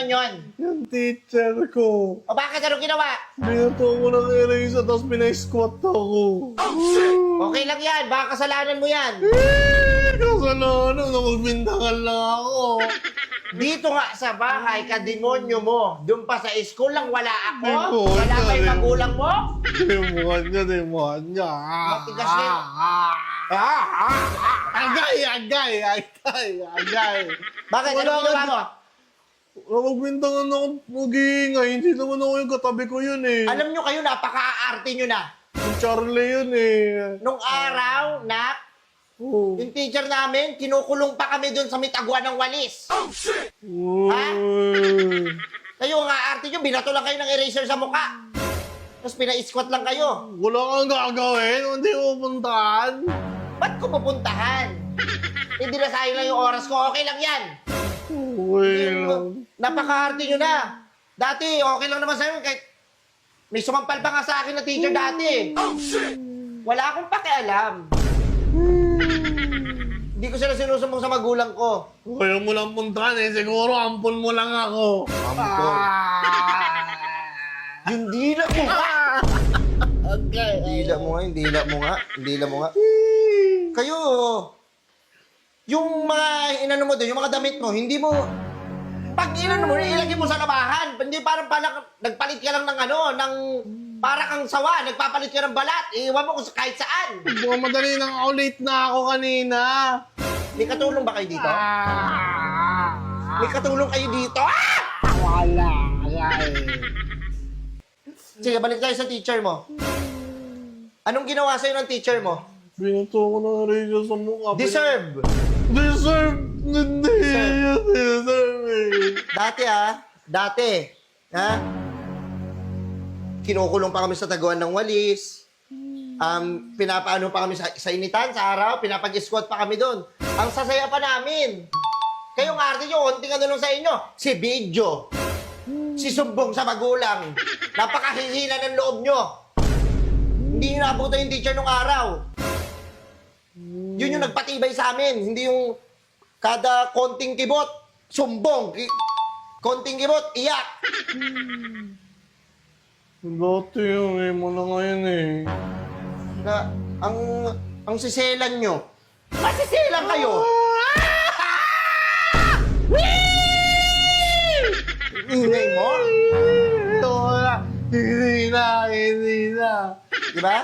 naman yon? Yung teacher ko. O bakit anong ginawa? Binato ko ng eraser tapos pinay-squat ako. Okay lang yan, baka kasalanan mo yan. Kasalanan na magbintangan lang ako. Dito nga sa bahay, kademonyo mo. Doon pa sa school lang, wala ako. Demonyo, Wala pa yung magulang mo. Demonyo. Matigas na yun. Agay. Bakit? Wala Anong ginawa ka- mo? Magbintangan ako, mag-iingay. Hindi naman ako yung katabi ko yun eh. Alam nyo kayo, napaka-aarte nyo na. Yung Charlie yun eh. Nung araw, nak, Oh. yung teacher namin, kinukulong pa kami doon sa mitaguan ng walis. Ha? Kayo nga arte nyo, binato lang kayo ng eraser sa mukha. Tapos pina-squat lang kayo. Wala kang gagawin, hindi mo puntahan. Ba't ko pupuntahan? Hindi na sayang lang yung oras ko, okay lang yan. Okay lang. Napaka-arte nyo na. Dati, okay lang naman sa'yo. Kahit may sumampal pa nga sa akin na teacher dati. Wala akong pakialam. Hindi ko sila sinusumbong sa magulang ko. Kaya mo lang puntahan eh, siguro ampon mo lang ako. Ampon? Yung dila mo nga. Okay. Dila mo nga. Kayo, yung mga inano mo doon, yung mga damit mo, hindi mo, pag inano mo, ilagay mo sa labahan. Hindi parang nagpalit ka lang ng para kang sawa, nagpapalit ka ng balat. Iwan mo kung kahit saan. Buka madali nang ako, late na ako kanina. May katulong ba kayo dito? May katulong kayo dito? Wala. Sige, balik tayo sa teacher mo. Anong ginawa sa'yo ng teacher mo? Binato ko ng radio sa mukha. Deserve! Hindi. Deserve eh. Dati. Kinukulong pa kami sa taguan ng walis. Pinapaano pa kami sa initan, sa araw. Pinapag-squat pa kami doon. Ang sasaya pa namin. Kayong arte nyo, konting ano lang sa inyo. Si Bidyo. Si Sumbong sa magulang. Napakahihina ng loob nyo. Hindi nyo naabutan yung teacher nung araw. Yun yung nagpatibay sa amin. Hindi yung kada konting kibot, sumbong. Konting kibot, iyak. Dati yung mo na ngayon eh. Na, ang siselan nyo. Masiselan kayo. Ingay mo. Hindi na. Diba?